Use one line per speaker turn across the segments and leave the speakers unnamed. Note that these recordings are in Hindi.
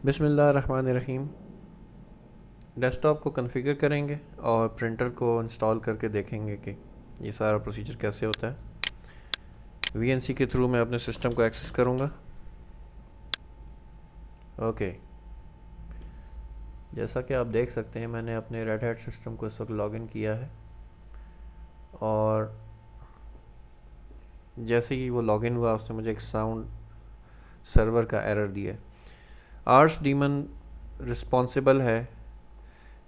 बिस्मिल्लाहिर्रहमानिर्रहीम। डेस्कटॉप को कॉन्फ़िगर करेंगे और प्रिंटर को इंस्टॉल करके देखेंगे कि ये सारा प्रोसीजर कैसे होता है। वीएनसी के थ्रू मैं अपने सिस्टम को एक्सेस करूँगा। ओके, जैसा कि आप देख सकते हैं मैंने अपने रेड हैट सिस्टम को इस वक्त लॉगिन किया है और जैसे ही वो लॉगिन हुआ उसने मुझे एक साउंड सर्वर का एरर दिया। आर्च डीमन रिस्पॉन्सिबल है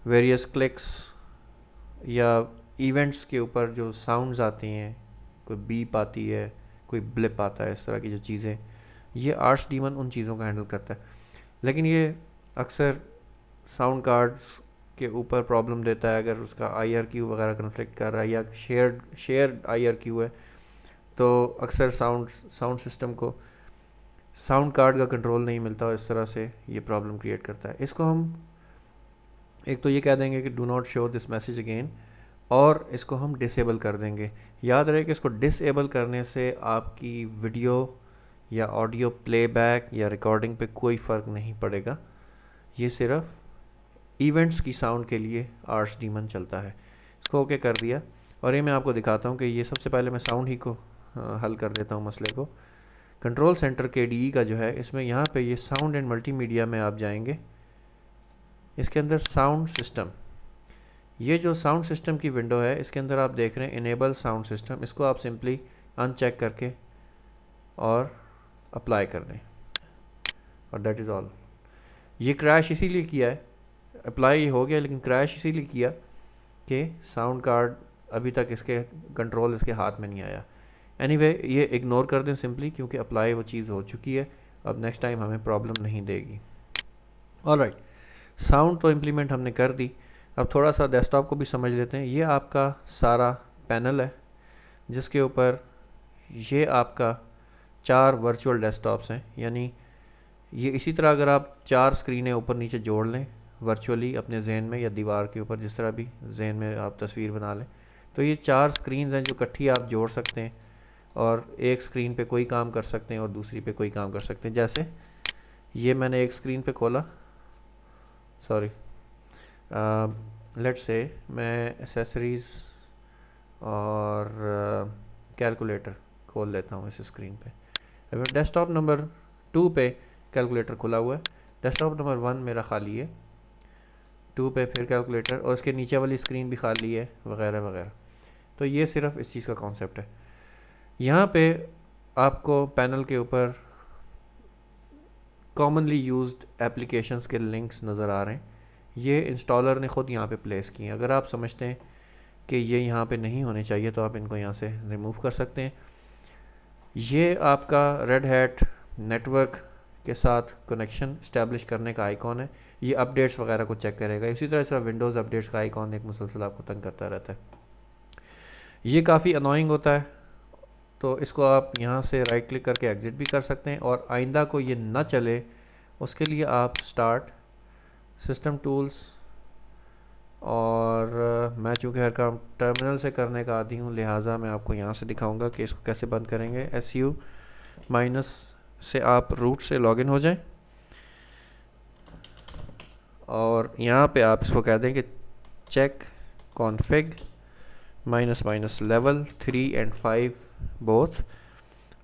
वेरियस क्लिक्स या इवेंट्स के ऊपर जो साउंड्स आती हैं, कोई बीप आती है, कोई ब्लिप आता है, इस तरह की जो चीज़ें, ये आर्च डीमन उन चीज़ों का हैंडल करता है। लेकिन ये अक्सर साउंड कार्ड्स के ऊपर प्रॉब्लम देता है अगर उसका IRQ वगैरह कन्फ्लिक्ट कर रहा है या शेयर्ड IRQ है, तो अक्सर साउंड सिस्टम को साउंड कार्ड का कंट्रोल नहीं मिलता और इस तरह से ये प्रॉब्लम क्रिएट करता है। इसको हम एक तो ये कह देंगे कि do not show this message again, और इसको हम डिसेबल कर देंगे। याद रहे कि इसको डिसेबल करने से आपकी वीडियो या ऑडियो प्लेबैक या रिकॉर्डिंग पे कोई फ़र्क नहीं पड़ेगा। ये सिर्फ इवेंट्स की साउंड के लिए आर्च डीमन चलता है। इसको ओके कर दिया और ये मैं आपको दिखाता हूँ कि ये सबसे पहले मैं साउंड ही को हल कर देता हूँ मसले को। कंट्रोल सेंटर KDE का जो है, इसमें यहाँ पे ये साउंड एंड मल्टीमीडिया में आप जाएंगे, इसके अंदर साउंड सिस्टम, ये जो साउंड सिस्टम की विंडो है इसके अंदर आप देख रहे हैं इनेबल साउंड सिस्टम। इसको आप सिंपली अनचेक करके और अप्लाई कर दें और दैट इज़ ऑल। ये क्रैश इसीलिए किया है, अप्लाई हो गया लेकिन क्रैश इसीलिए किया कि साउंड कार्ड अभी तक इसके कंट्रोल इसके हाथ में नहीं आया। एनीवे ये इग्नोर कर दें सिंपली, क्योंकि अप्लाई वो चीज़ हो चुकी है, अब नेक्स्ट टाइम हमें प्रॉब्लम नहीं देगी। ऑलराइट, साउंड तो इम्प्लीमेंट हमने कर दी। अब थोड़ा सा डेस्कटॉप को भी समझ लेते हैं। ये आपका सारा पैनल है जिसके ऊपर ये आपका 4 वर्चुअल डेस्कटॉप्स हैं, यानी ये इसी तरह अगर आप 4 स्क्रीनें ऊपर नीचे जोड़ लें वर्चुअली अपने जहन में या दीवार के ऊपर, जिस तरह भी जहन में आप तस्वीर बना लें, तो ये 4 स्क्रीन्स हैं जो इकट्ठी आप जोड़ सकते हैं और एक स्क्रीन पे कोई काम कर सकते हैं और दूसरी पे कोई काम कर सकते हैं। जैसे ये मैंने एक स्क्रीन पे खोला, सॉरी लेट्स से मैं एसेसरीज़ और कैलकुलेटर खोल लेता हूँ इस स्क्रीन पे। अब डेस्कटॉप नंबर 2 पे कैलकुलेटर खुला हुआ है, डेस्कटॉप नंबर 1 मेरा खाली है, 2 पे फिर कैलकुलेटर और इसके नीचे वाली स्क्रीन भी खाली है, वगैरह वगैरह। तो ये सिर्फ इस चीज़ का कॉन्सेप्ट है। यहाँ पे आपको पैनल के ऊपर कॉमनली यूज्ड एप्लीकेशंस के लिंक्स नज़र आ रहे हैं। ये इंस्टॉलर ने ख़ुद यहाँ पे प्लेस किए हैं। अगर आप समझते हैं कि ये यहाँ पे नहीं होने चाहिए तो आप इनको यहाँ से रिमूव कर सकते हैं। ये आपका रेड हैट नेटवर्क के साथ कनेक्शन इस्टेब्लिश करने का आइकॉन है। ये अपडेट्स वगैरह को चेक करेगा। इसी तरह से विंडोज़ अपडेट्स का आइकॉन एक मुसलसल आपको तंग करता रहता है। ये काफ़ी अनोइंग होता है, तो इसको आप यहाँ से राइट क्लिक करके एग्ज़िट भी कर सकते हैं और आइंदा को ये ना चले उसके लिए आप स्टार्ट सिस्टम टूल्स, और मैं चूँकि हर काम टर्मिनल से करने का आदी हूँ लिहाजा मैं आपको यहाँ से दिखाऊंगा कि इसको कैसे बंद करेंगे। SU- से आप रूट से लॉगिन हो जाएं और यहाँ पे आप इसको कह दें कि check config -level 3 and 5 both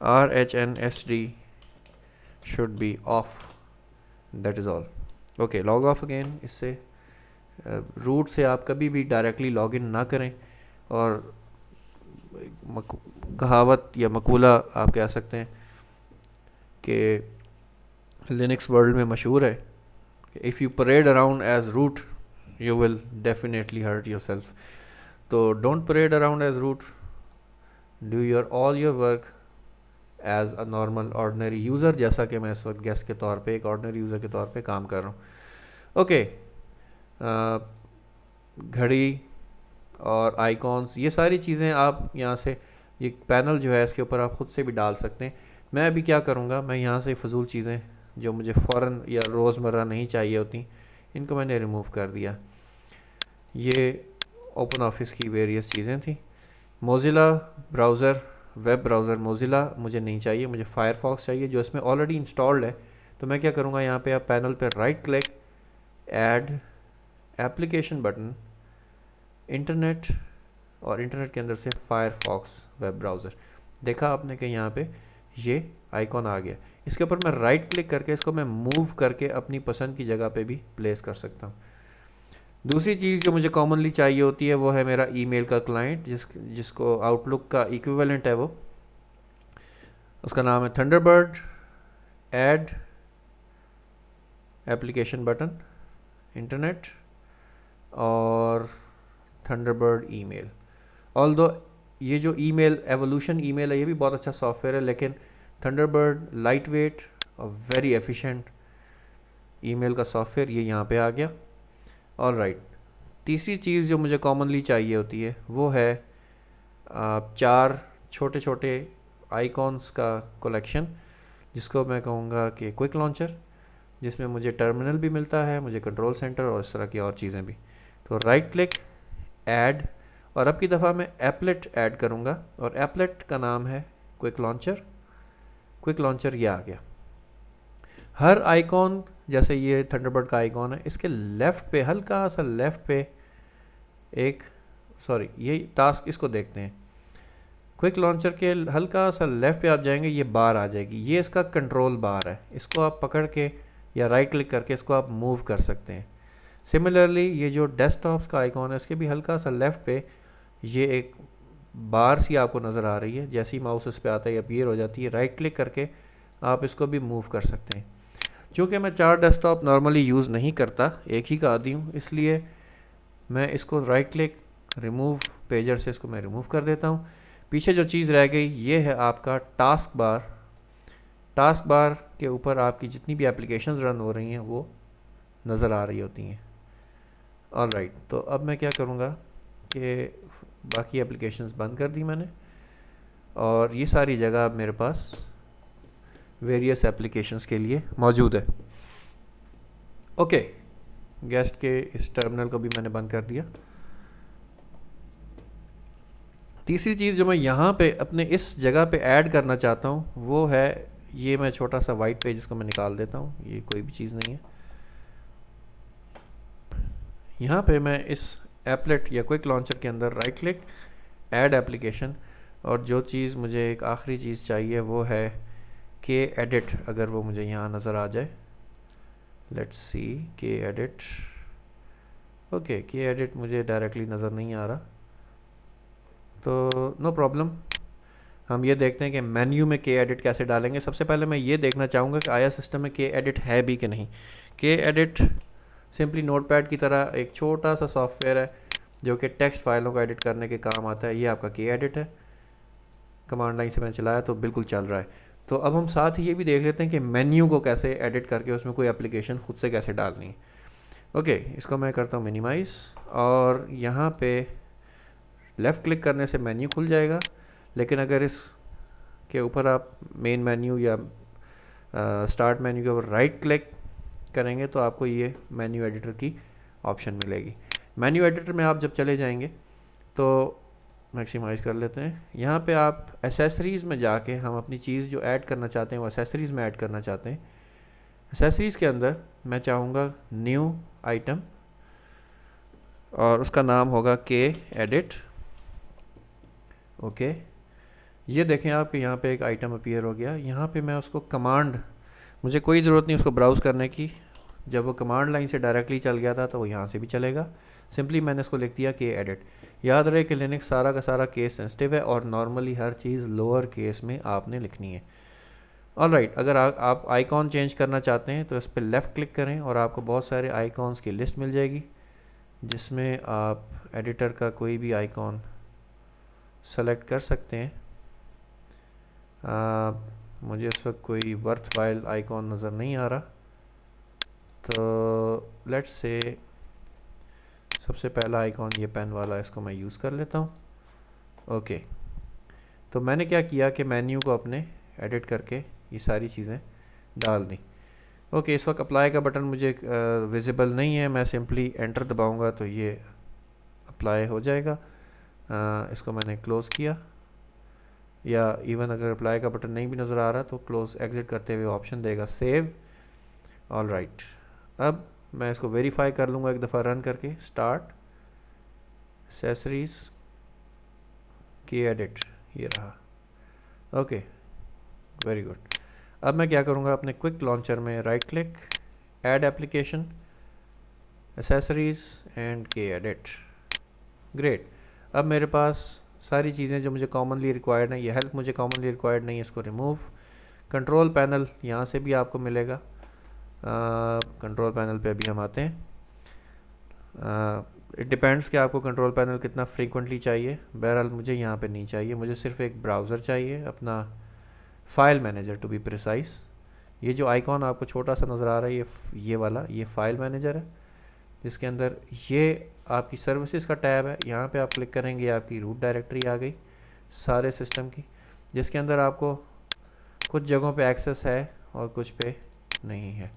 RHNSD should be off, that is all. Okay, log of again. इससे रूट से आप कभी भी डायरेक्टली लॉगिन ना करें, और कहावत या मकूला आप कह सकते हैं कि लिनक्स वर्ल्ड में मशहूर है, if you parade around as root you will definitely hurt yourself. तो don't parade around as root, do your all your work as a normal ordinary user, जैसा कि मैं इस वक्त गेस्ट के तौर पे एक ऑर्डनरी यूज़र के तौर पे काम कर रहा हूँ। ओके, घड़ी और आइकॉन्स, ये सारी चीज़ें आप यहाँ से, ये पैनल जो है इसके ऊपर आप ख़ुद से भी डाल सकते हैं। मैं अभी क्या करूँगा, मैं यहाँ से फ़जूल चीज़ें जो मुझे फ़ौरन या रोज़मर्रा नहीं चाहिए होती, इनको मैंने रिमूव कर दिया। ये ओपन ऑफिस की वेरियस चीज़ें थी। Mozilla browser, web browser Mozilla मुझे नहीं चाहिए, मुझे फ़ायरफॉक्स चाहिए जो इसमें ऑलरेडी इंस्टॉल्ड है, तो मैं क्या करूँगा, यहाँ पे आप पैनल पे right click, add application button, internet, और इंटरनेट के अंदर से फायरफॉक्स वेब ब्राउज़र। देखा आपने कि यहाँ पे ये आइकॉन आ गया। इसके ऊपर मैं राइट क्लिक करके इसको मैं मूव करके अपनी पसंद की जगह पे भी प्लेस कर सकता हूँ। दूसरी चीज़ जो मुझे कॉमनली चाहिए होती है वो है मेरा ईमेल का क्लाइंट, जिसको आउटलुक का इक्विवेलेंट है, वो उसका नाम है Thunderbird. Add application button, internet और थंडरबर्ड ईमेल। ऑल्दो ये जो ईमेल एवोल्यूशन ईमेल है ये भी बहुत अच्छा सॉफ्टवेयर है, लेकिन थंडरबर्ड लाइट वेट और वेरी एफिशिएंट ईमेल का सॉफ्टवेयर ये यहाँ पे आ गया। ऑल राइट, तीसरी चीज़ जो मुझे कॉमनली चाहिए होती है वो है 4 छोटे छोटे आइकॉन्स का कलेक्शन, जिसको मैं कहूँगा कि क्विक लॉन्चर, जिसमें मुझे टर्मिनल भी मिलता है, मुझे कंट्रोल सेंटर और इस तरह की और चीज़ें भी। तो राइट क्लिक, ऐड, और अब की दफ़ा मैं एप्लेट ऐड करूँगा और एप्लेट का नाम है क्विक लॉन्चर। क्विक लॉन्चर ये आ गया। हर आइकॉन, जैसे ये थंडरबर्ड का आइकॉन है, इसके लेफ़्ट पे, हल्का सा लेफ़्ट पे एक, सॉरी ये टास्क, इसको देखते हैं। क्विक लॉन्चर के हल्का सा लेफ़्ट पे आप जाएंगे, ये बार आ जाएगी, ये इसका कंट्रोल बार है। इसको आप पकड़ के या राइट क्लिक करके इसको आप मूव कर सकते हैं। सिमिलरली ये जो डेस्कटॉप्स का आइकॉन है, इसके भी हल्का सा लेफ़्ट पे ये एक बार सी आपको नज़र आ रही है, जैसे ही माउस इस पे आता है अपीयर हो जाती है। राइट क्लिक करके आप इसको भी मूव कर सकते हैं। चूँकि मैं 4 डेस्कटॉप नॉर्मली यूज़ नहीं करता, एक ही का आदी हूँ, इसलिए मैं इसको राइट क्लिक, रिमूव पेजर से इसको मैं रिमूव कर देता हूँ। पीछे जो चीज़ रह गई ये है आपका टास्क बार। टास्क बार के ऊपर आपकी जितनी भी एप्लीकेशंस रन हो रही हैं वो नज़र आ रही होती हैं। ऑल राइट, तो अब मैं क्या करूँगा कि बाकी एप्लीकेशंस बंद कर दी मैंने, और ये सारी जगह अब मेरे पास वेरियस एप्लीकेशंस के लिए मौजूद है। ओके, गेस्ट के इस टर्मिनल को भी मैंने बंद कर दिया। तीसरी चीज़ जो मैं यहाँ पे अपने इस जगह पे ऐड करना चाहता हूँ वो है, ये मैं छोटा सा वाइट पेज, इसको मैं निकाल देता हूँ, ये कोई भी चीज़ नहीं है। यहाँ पे मैं इस एप्लेट या क्विक लॉन्चर के अंदर राइट क्लिक, ऐड एप्लीकेशन, और जो चीज़ मुझे एक आखिरी चीज़ चाहिए वो है के एडिट। अगर वो मुझे यहाँ नज़र आ जाए, लेट्स सी, के एडिट। ओके, के एडिट मुझे डायरेक्टली नज़र नहीं आ रहा, तो नो प्रॉब्लम। हम ये देखते हैं कि मेन्यू में के एडिट कैसे डालेंगे। सबसे पहले मैं ये देखना चाहूँगा कि आया सिस्टम में के एडिट है भी कि नहीं। के एडिट सिंपली नोटपैड की तरह एक छोटा सा सॉफ्टवेयर है जो कि टेक्स्ट फाइलों को एडिट करने के काम आता है। ये आपका के एडिट है, कमांड लाइन से मैंने चलाया तो बिल्कुल चल रहा है। तो अब हम साथ ही ये भी देख लेते हैं कि मेन्यू को कैसे एडिट करके उसमें कोई एप्लीकेशन खुद से कैसे डालनी है। ओके, इसको मैं करता हूँ मिनिमाइज़, और यहाँ पे लेफ़्ट क्लिक करने से मेन्यू खुल जाएगा, लेकिन अगर इस के ऊपर आप मेन मेन्यू या स्टार्ट मेन्यू के ऊपर राइट क्लिक करेंगे तो आपको ये मेन्यू एडिटर की ऑप्शन मिलेगी। मेन्यू एडिटर में आप जब चले जाएंगे तो मैक्सिमाइज़ कर लेते हैं। यहाँ पे आप एसेसरीज़ में जाके हम अपनी चीज़ जो ऐड करना चाहते हैं वो एसेसरीज़ में ऐड करना चाहते हैं। एसेसरीज़ के अंदर मैं चाहूँगा न्यू आइटम, और उसका नाम होगा के एडिट। ओके, ये देखें आप कि यहाँ पे एक आइटम अपीयर हो गया। यहाँ पे मैं उसको कमांड, मुझे कोई ज़रूरत नहीं उसको ब्राउज़ करने की, जब वो कमांड लाइन से डायरेक्टली चल गया था तो वो यहाँ से भी चलेगा। सिंपली मैंने इसको लिख दिया के एडिट। याद रहे कि लिनक्स सारा का सारा केस सेंसिटिव है और नॉर्मली हर चीज़ लोअर केस में आपने लिखनी है। ऑल राइट, अगर आप आइकॉन चेंज करना चाहते हैं तो इस पर लेफ़्ट क्लिक करें और आपको बहुत सारे आइकॉन्स की लिस्ट मिल जाएगी, जिसमें आप एडिटर का कोई भी आइकॉन सेलेक्ट कर सकते हैं। मुझे इस वक्त कोई वर्थ वाइल आइकॉन नज़र नहीं आ रहा, तो लेट्स से सबसे पहला आइकॉन ये पेन वाला, इसको मैं यूज़ कर लेता हूँ। ओके, तो मैंने क्या किया कि मेन्यू को अपने एडिट करके ये सारी चीज़ें डाल दी। ओके, इस वक्त अप्लाई का बटन मुझे विजिबल नहीं है, मैं सिंपली एंटर दबाऊंगा तो ये अप्लाई हो जाएगा। इसको मैंने क्लोज़ किया, या इवन अगर अप्लाई का बटन नहीं भी नज़र आ रहा तो क्लोज़ एग्ज़िट करते हुए ऑप्शन देगा सेव। ऑल राइट, अब मैं इसको वेरीफाई कर लूँगा एक दफ़ा रन करके। स्टार्ट, एक्सेसरीज, की एडिट, ये रहा। Okay, very good. अब मैं क्या करूँगा, अपने क्विक लॉन्चर में right click, add application, accessories and की एडिट। ग्रेट। अब मेरे पास सारी चीज़ें जो मुझे कॉमनली रिक्वायर्ड हैं, ये हेल्प मुझे कॉमनली रिक्वायर्ड नहीं है, इसको रिमूव। कंट्रोल पैनल यहाँ से भी आपको मिलेगा। कंट्रोल पैनल पे अभी हम आते हैं। इट डिपेंड्स कि आपको कंट्रोल पैनल कितना फ्रीक्वेंटली चाहिए। बहरहाल मुझे यहाँ पे नहीं चाहिए, मुझे सिर्फ एक ब्राउज़र चाहिए, अपना file manager to be precise. ये जो आइकॉन आपको छोटा सा नज़र आ रहा है, ये वाला, ये फ़ाइल मैनेजर है, जिसके अंदर ये आपकी सर्विसेज का टैब है। यहाँ पे आप क्लिक करेंगे, आपकी रूट डायरेक्टरी आ गई सारे सिस्टम की, जिसके अंदर आपको कुछ जगहों पे एक्सेस है और कुछ पे नहीं है।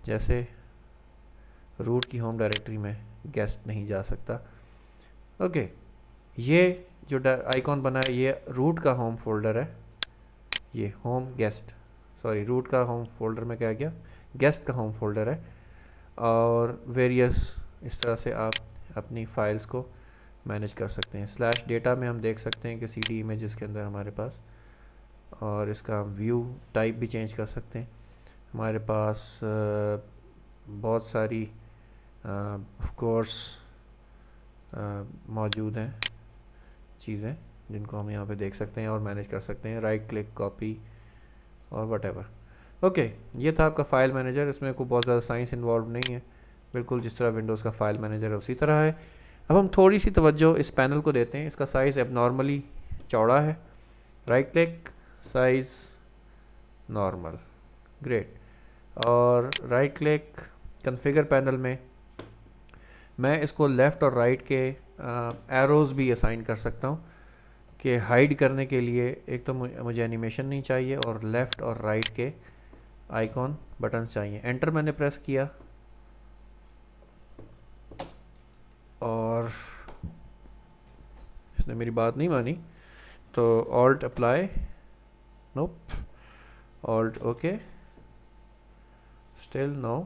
जैसे रूट की होम डायरेक्टरी में गेस्ट नहीं जा सकता। ओके, ये जो आइकॉन बना है ये रूट का होम फोल्डर है, ये होम गेस्ट, सॉरी रूट का होम फोल्डर में क्या गया, गेस्ट का होम फोल्डर है। और वेरियस इस तरह से आप अपनी फाइल्स को मैनेज कर सकते हैं। स्लैश डेटा में हम देख सकते हैं कि सीडी इमेजेस के अंदर हमारे पास, और इसका हम व्यू टाइप भी चेंज कर सकते हैं। हमारे पास बहुत सारी ऑफ कोर्स मौजूद हैं चीज़ें जिनको हम यहाँ पे देख सकते हैं और मैनेज कर सकते हैं। राइट क्लिक, कॉपी और व्हाटएवर। ओके, ये था आपका फ़ाइल मैनेजर। इसमें कोई बहुत ज़्यादा साइंस इन्वॉल्व नहीं है, बिल्कुल जिस तरह विंडोज़ का फ़ाइल मैनेजर है उसी तरह है। अब हम थोड़ी सी तवज्जो इस पैनल को देते हैं। इसका साइज़ एबनॉर्मली चौड़ा है। Right click, size normal, great. और राइट क्लिक, कॉन्फ़िगर पैनल में मैं इसको लेफ़्ट और राइट के एरोज़ भी असाइन कर सकता हूँ कि हाइड करने के लिए एक तो मुझे एनिमेशन नहीं चाहिए, और लेफ़्ट और राइट के आइकॉन बटन चाहिए। एंटर मैंने प्रेस किया और इसने मेरी बात नहीं मानी, तो alt apply, nope, alt okay, still no.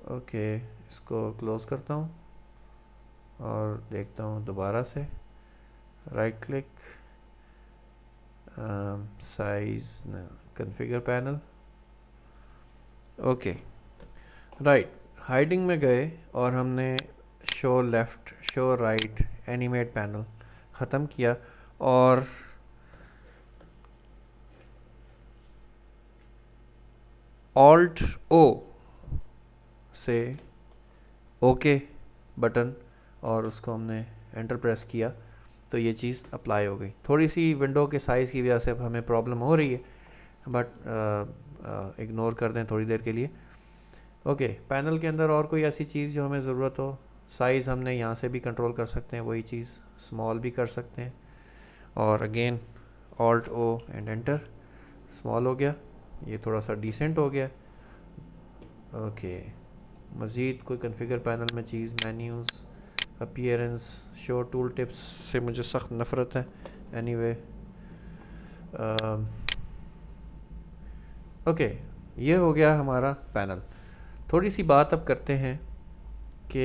Okay, इसको क्लोज़ करता हूँ और देखता हूँ दोबारा से। Right click, size, configure panel, okay, right. Hiding में गए और हमने show left, show right, animate panel ख़त्म किया, और ऑल्ट ओ से ओके बटन और उसको हमने एंटर प्रेस किया तो ये चीज़ अप्लाई हो गई। थोड़ी सी विंडो के साइज़ की वजह से हमें प्रॉब्लम हो रही है, बट इग्नोर कर दें थोड़ी देर के लिए। ओके, पैनल के अंदर और कोई ऐसी चीज़ जो हमें ज़रूरत हो, साइज़ हमने यहाँ से भी कंट्रोल कर सकते हैं, वही चीज़ स्मॉल भी कर सकते हैं। और again alt O and enter, small हो गया, ये थोड़ा सा डिसेंट हो गया। ओके, मज़ीद कोई कॉन्फ़िगर पैनल में चीज़, menus, appearance, show tool tips से मुझे सख्त नफ़रत है। एनीवे, ओके, ये हो गया हमारा पैनल। थोड़ी सी बात अब करते हैं कि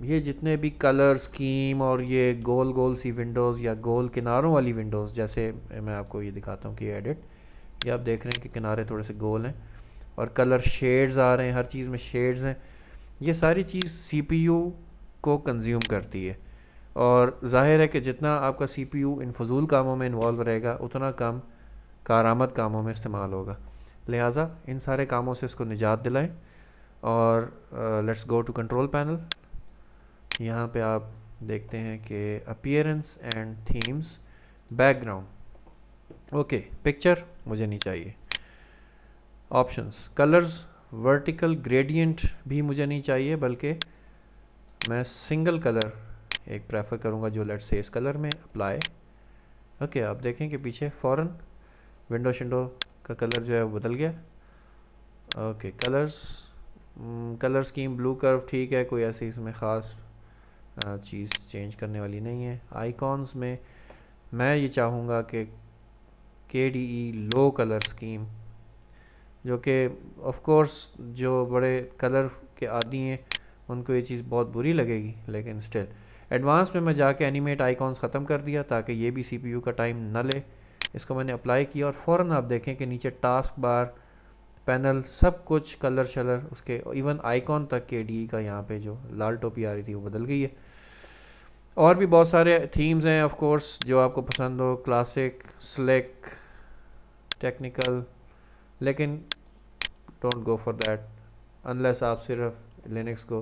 ये जितने भी कलर स्कीम और ये गोल गोल सी विंडोज़ या गोल किनारों वाली विंडोज़, जैसे मैं आपको ये दिखाता हूँ कि एडिट, ये आप देख रहे हैं कि किनारे थोड़े से गोल हैं और कलर शेड्स आ रहे हैं, हर चीज़ में शेड्स हैं। ये सारी चीज़ सीपीयू को कंज्यूम करती है, और ज़ाहिर है कि जितना आपका सीपीयू इन फजूल कामों में इन्वॉल्व रहेगा उतना कम कारआमद कामों में इस्तेमाल होगा। लिहाजा इन सारे कामों से इसको निजात दिलाएं। और let's go to control panel. यहाँ पे आप देखते हैं कि appearance and themes, background, okay, picture मुझे नहीं चाहिए। ऑप्शंस, कलर्स, वर्टिकल ग्रेडियंट भी मुझे नहीं चाहिए, बल्कि मैं सिंगल कलर एक प्रेफर करूँगा जो लेट्स से इस कलर में अप्लाई। ओके, आप देखें कि पीछे फ़ौरन विंडो शिंडो का कलर जो है वो बदल गया। Okay, colours, colour scheme blue curve ठीक है, कोई ऐसी इसमें ख़ास चीज़ चेंज करने वाली नहीं है। आइकॉन्स में मैं ये चाहूँगा कि KDE लो कलर स्कीम जो कि ऑफ कोर्स जो बड़े कलर के आदी हैं उनको ये चीज़ बहुत बुरी लगेगी, लेकिन स्टिल एडवांस में मैं जाके एनिमेट आइकॉन्स ख़त्म कर दिया ताकि ये भी CPU का टाइम ना ले। इसको मैंने अप्लाई किया और फ़ौरन आप देखें कि नीचे टास्क बार, पैनल, सब कुछ कलर शलर उसके, इवन आइकॉन तक KDE का यहाँ पे जो लाल टोपी आ रही थी वो बदल गई है। और भी बहुत सारे थीम्स हैं ऑफ कोर्स जो आपको पसंद हो, क्लासिक, स्लिक, टेक्निकल, लेकिन don't go for that unless आप सिर्फ लिनक्स को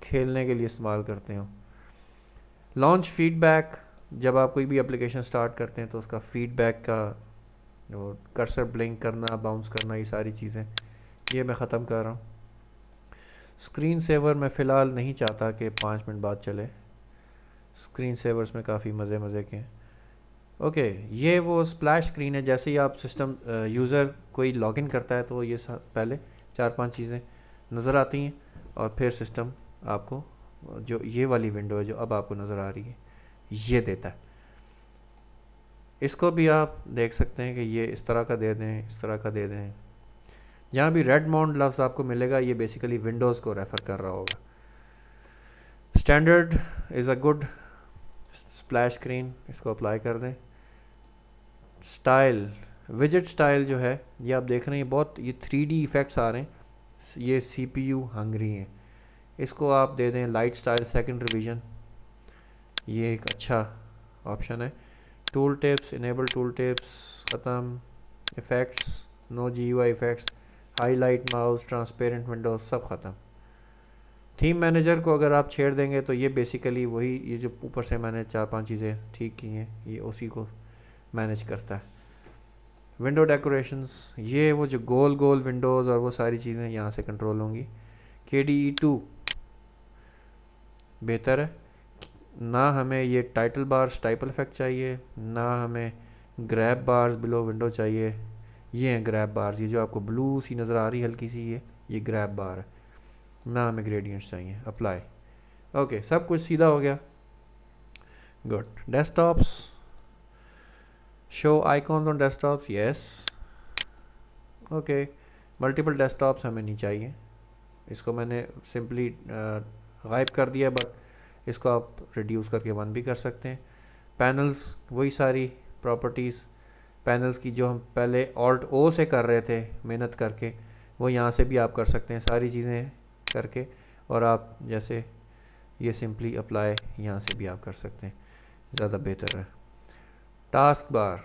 खेलने के लिए इस्तेमाल करते हो। लॉन्च फीडबैक, जब आप कोई भी एप्लीकेशन स्टार्ट करते हैं तो उसका फीडबैक का वो कर्सर ब्लिंक करना, बाउंस करना, ये सारी चीज़ें ये मैं ख़त्म कर रहा हूँ। स्क्रीन सेवर मैं फ़िलहाल नहीं चाहता कि 5 मिनट बाद चले, स्क्रीन सेवर्स में काफ़ी मज़े के हैं। ओके, ये वो स्प्लैश स्क्रीन है, जैसे ही आप सिस्टम यूज़र कोई लॉगिन करता है तो ये पहले 4-5 चीज़ें नज़र आती हैं और फिर सिस्टम आपको जो ये वाली विंडो है जो अब आपको नज़र आ रही है ये देता है। इसको भी आप देख सकते हैं कि ये इस तरह का दे दें, इस तरह का दे दें। जहाँ भी रेडमोंड लफ्ज़ आपको मिलेगा ये बेसिकली विंडोज़ को रेफ़र कर रहा होगा। Standard is a good splash screen, इसको अप्लाई कर दें। स्टाइल, विजेट स्टाइल जो है ये आप देख रहे हैं, बहुत ये 3D इफ़ेक्ट्स आ रहे हैं, ये CPU हंगरी हैं। इसको आप दे दें लाइट स्टाइल सेकंड रिवीजन, ये एक अच्छा ऑप्शन है। Tool tips, enable tool tips ख़त्म, effects, no GUI effects, highlight mouse, transparent windows सब ख़त्म। थीम मैनेजर को अगर आप छेड़ देंगे तो ये बेसिकली वही, ये जो ऊपर से मैंने 4-5 चीज़ें ठीक की हैं ये उसी को मैनेज करता है। विंडो डेकोरेशंस, ये वो जो गोल गोल विंडोज़ और वो सारी चीज़ें यहाँ से कंट्रोल होंगी। KDE 2 बेहतर है, ना हमें ये टाइटल बार स्टाइपल इफेक्ट चाहिए, ना हमें ग्रैब बार्स बिलो विंडो चाहिए। ये हैं ग्रैब बार्स, ये जो आपको ब्लू सी नज़र आ रही है हल्की सी, ये ग्रैब बार है। ना हमें ग्रेडियंट्स चाहिए। अप्लाई, ओके, सब कुछ सीधा हो गया, good. Desktops, show icons on desktops, yes, okay. Multiple desktops हमें नहीं चाहिए, इसको मैंने सिंपली गायब कर दिया, बट इसको आप रिड्यूस करके 1 भी कर सकते हैं। पैनल्स, वही सारी प्रॉपर्टीज़ पैनल्स की जो हम पहले Alt O से कर रहे थे मेहनत करके, वो यहाँ से भी आप कर सकते हैं सारी चीज़ें करके, और आप जैसे ये सिंपली अप्लाई यहाँ से भी आप कर सकते हैं, ज़्यादा बेहतर है। टास्क बार,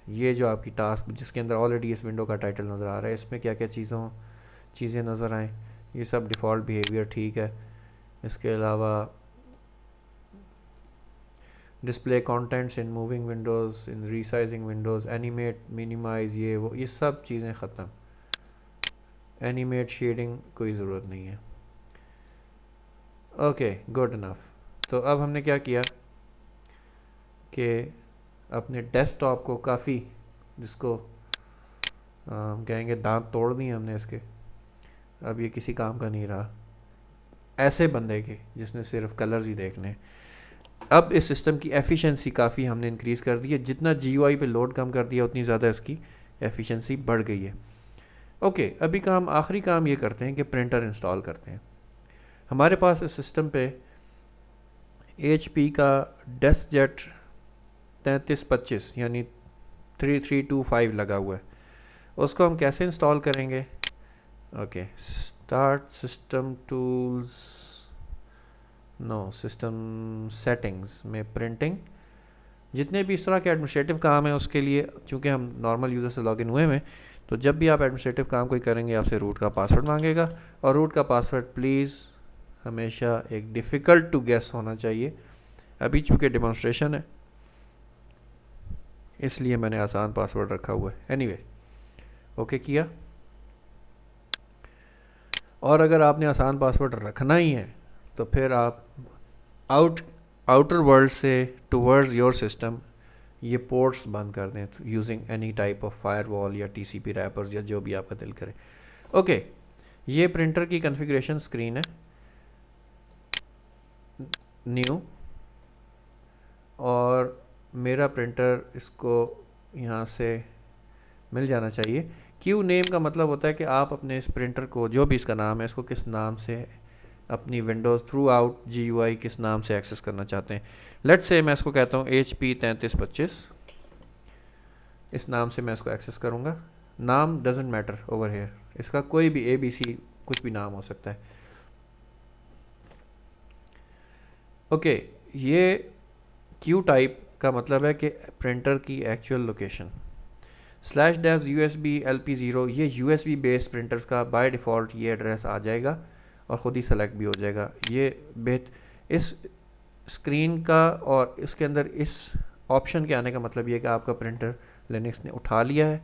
ये जो आपकी टास्क जिसके अंदर ऑलरेडी इस विंडो का टाइटल नज़र आ रहा है, इसमें क्या क्या चीज़ें नज़र आएँ, ये सब डिफ़ॉल्ट बिहेवियर ठीक है। इसके अलावा display contents in moving windows, in resizing windows, animate, minimise, ये वो, ये सब चीज़ें ख़त्म। एनिमेट शेडिंग कोई ज़रूरत नहीं है। Okay, good enough. तो अब हमने क्या किया कि अपने डेस्कटॉप को काफ़ी, जिसको हम कहेंगे दांत तोड़ दिए हमने इसके, अब ये किसी काम का नहीं रहा ऐसे बंदे के जिसने सिर्फ कलर्स ही देखने। अब इस सिस्टम की एफिशिएंसी काफ़ी हमने इंक्रीज़ कर दी है, जितना GUI पे लोड कम कर दिया उतनी ज़्यादा इसकी एफिशिएंसी बढ़ गई है। ओके, अभी आखिरी काम ये करते हैं कि प्रिंटर इंस्टॉल करते हैं। हमारे पास इस सिस्टम पे HP का डेस्कजेट 3325 यानी 3325 लगा हुआ है, उसको हम कैसे इंस्टॉल करेंगे? Okay, start system tools, no, system settings में प्रिंटिंग, जितने भी इस तरह के एडमिनिस्ट्रेटिव काम है उसके लिए, चूँकि हम नॉर्मल यूज़र से लॉगिन हुए हैं, तो जब भी आप एडमिनिस्ट्रेटिव काम कोई करेंगे आपसे रूट का पासवर्ड मांगेगा, और रूट का पासवर्ड प्लीज़ हमेशा एक डिफ़िकल्ट टू गेस होना चाहिए। अभी चूँकि डेमोन्स्ट्रेशन है इसलिए मैंने आसान पासवर्ड रखा हुआ है। एनीवे, ओके किया। और अगर आपने आसान पासवर्ड रखना ही है तो फिर आप आउटर वर्ल्ड से टूवर्ड्स योर सिस्टम ये पोर्ट्स बंद कर दें using any type of firewall या TCP रैपर्स या जो भी आपका दिल करे। ओके, ये प्रिंटर की कॉन्फ़िगरेशन स्क्रीन है, न्यू, और मेरा प्रिंटर इसको यहाँ से मिल जाना चाहिए। क्यू नेम का मतलब होता है कि आप अपने इस प्रिंटर को, जो भी इसका नाम है, इसको किस नाम से अपनी विंडोज़ थ्रू आउट GUI किस नाम से एक्सेस करना चाहते हैं। लेट्स से मैं इसको कहता हूँ HP 3325, इस नाम से मैं इसको एक्सेस करूँगा। नाम डजेंट मैटर ओवर हेयर, इसका कोई भी ABC कुछ भी नाम हो सकता है। ओके, ये क्यू टाइप का मतलब है कि प्रिंटर की actual location. /devs USB LP0, ये USB बेस्ड प्रिंटर्स का बाय डिफ़ॉल्ट ये एड्रेस आ जाएगा और ख़ुद ही सेलेक्ट भी हो जाएगा। ये इस स्क्रीन का और इसके अंदर इस ऑप्शन के आने का मतलब ये है कि आपका प्रिंटर लिनक्स ने उठा लिया है।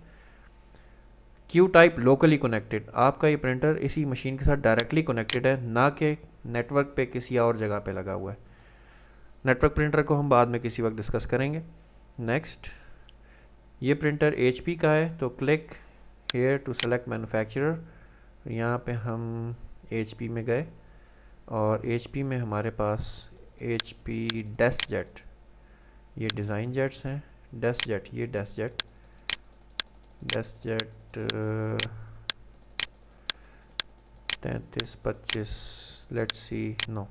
क्यू टाइप लोकली कनेक्टेड, आपका ये प्रिंटर इसी मशीन के साथ डायरेक्टली कनेक्टेड है, ना कि नेटवर्क पे किसी और जगह पे लगा हुआ है। नेटवर्क प्रिंटर को हम बाद में किसी वक्त डिस्कस करेंगे। नेक्स्ट, ये प्रिंटर HP का है, तो click here to select manufacturer. यहाँ पे हम HP में गए और HP में हमारे पास HP डेस्कजेट, ये डिज़ाइन जेट्स हैं। डेस्कजेट, ये डेस्कजेट 3325, लेट्स सी, नो,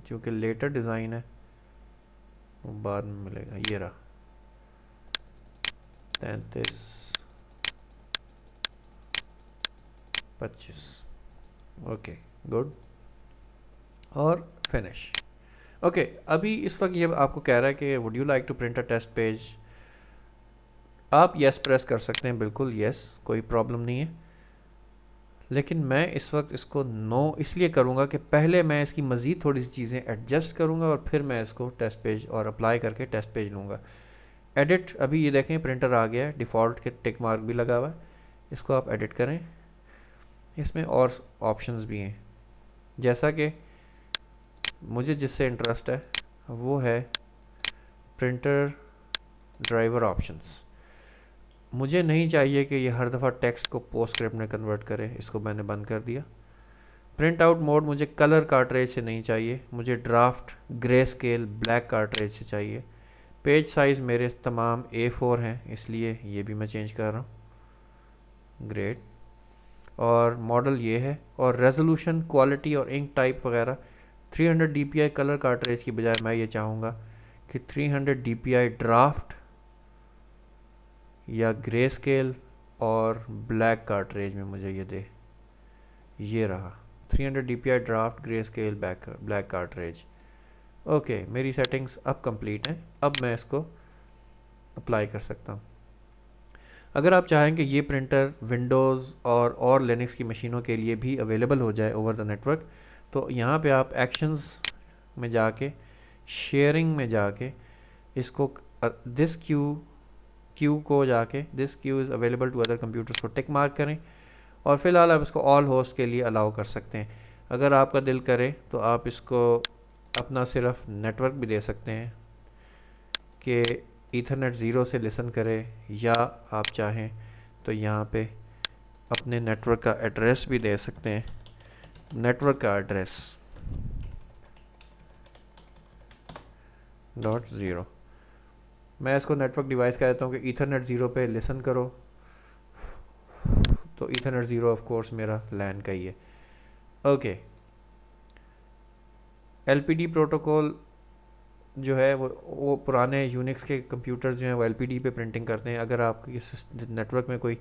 क्योंकि लेटर डिज़ाइन है वो बाद में मिलेगा। ये रहा 3325, ओके गुड, और फिनिश। ओके, अभी इस वक्त ये आपको कह रहा है कि would you like to print a test page. आप यस प्रेस कर सकते हैं, बिल्कुल यस, कोई प्रॉब्लम नहीं है। लेकिन मैं इस वक्त इसको नो इसलिए करूँगा कि पहले मैं इसकी मज़ीद थोड़ी सी चीज़ें एडजस्ट करूँगा और फिर मैं इसको टेस्ट पेज और अप्लाई करके टेस्ट पेज लूँगा। एडिट, अभी ये देखें प्रिंटर आ गया है, डिफ़ॉल्ट के टिक मार्क भी लगा हुआ है, इसको आप एडिट करें। इसमें और ऑप्शंस भी हैं, जैसा कि मुझे जिससे इंटरेस्ट है वो है प्रिंटर ड्राइवर ऑप्शंस। मुझे नहीं चाहिए कि ये हर दफ़ा टेक्स्ट को पोस्टस्क्रिप्ट में कन्वर्ट करे, इसको मैंने बंद कर दिया। प्रिंट आउट मोड मुझे कलर कार्ट्रेज से नहीं चाहिए, मुझे draft grey scale black cartridge से चाहिए। पेज साइज़ मेरे तमाम A4 हैं, इसलिए ये भी मैं चेंज कर रहा हूँ। ग्रेट, और मॉडल ये है, और रेजोल्यूशन, क्वालिटी और इंक टाइप वगैरह 300 DPI कलर कार्ट्रेज की बजाय मैं ये चाहूँगा कि 300 DPI ड्राफ्ट या ग्रे स्केल और ब्लैक कार्ट्रेज में मुझे ये दे। ये रहा 300 DPI draft grey scale black cartridge. Okay, मेरी सेटिंग्स अब कंप्लीट हैं, अब मैं इसको अप्लाई कर सकता हूँ। अगर आप चाहें कि ये प्रिंटर विंडोज़ और लिनक्स की मशीनों के लिए भी अवेलेबल हो जाए ओवर द नेटवर्क, तो यहाँ पे आप एक्शंस में जाके, शेयरिंग में जाके, इसको दिस क्यू को जाके this queue is available to other computers को टिक मार्क करें, और फ़िलहाल आप इसको ऑल होस्ट के लिए अलाउ कर सकते हैं। अगर आपका दिल करे तो आप इसको अपना सिर्फ नेटवर्क भी दे सकते हैं कि ईथरनेट 0 से लिसन करे, या आप चाहें तो यहाँ पे अपने नेटवर्क का एड्रेस भी दे सकते हैं। नेटवर्क का एड्रेस .0, मैं इसको नेटवर्क डिवाइस कह देता हूँ कि ईथरनेट 0 पे लिसन करो, तो ईथरनेट 0 ऑफ कोर्स मेरा लैन का ही है। ओके, LPD प्रोटोकॉल जो है वो पुराने यूनिक्स के कंप्यूटर्स जो हैं वो LPD पे प्रिंटिंग करते हैं। अगर आपके नेटवर्क में कोई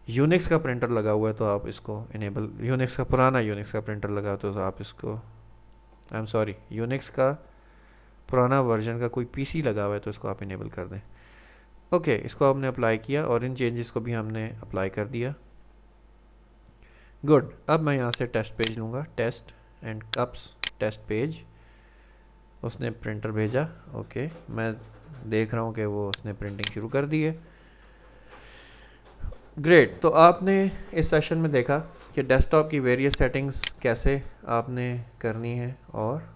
यूनिक्स का प्रिंटर लगा हुआ है तो आप इसको इनेबल, पुराना यूनिक्स का प्रिंटर लगा तो आप इसको, आई एम सॉरी, यूनिक्स का पुराना वर्जन का कोई PC लगा हुआ है तो इसको आप इनेबल कर दें। ओके, इसको हमने अप्लाई किया और इन चेंजेस को भी हमने अप्लाई कर दिया। गुड, अब मैं यहाँ से टेस्ट पेज लूँगा, test and cups test page. उसने प्रिंटर भेजा, ओके, मैं देख रहा हूँ कि वो उसने प्रिंटिंग शुरू कर दी है। ग्रेट, तो आपने इस सेशन में देखा कि डेस्कटॉप की वेरियस सेटिंग्स कैसे आपने करनी है और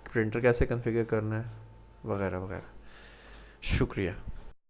प्रिंटर कैसे कॉन्फ़िगर करना है, वगैरह वगैरह। शुक्रिया।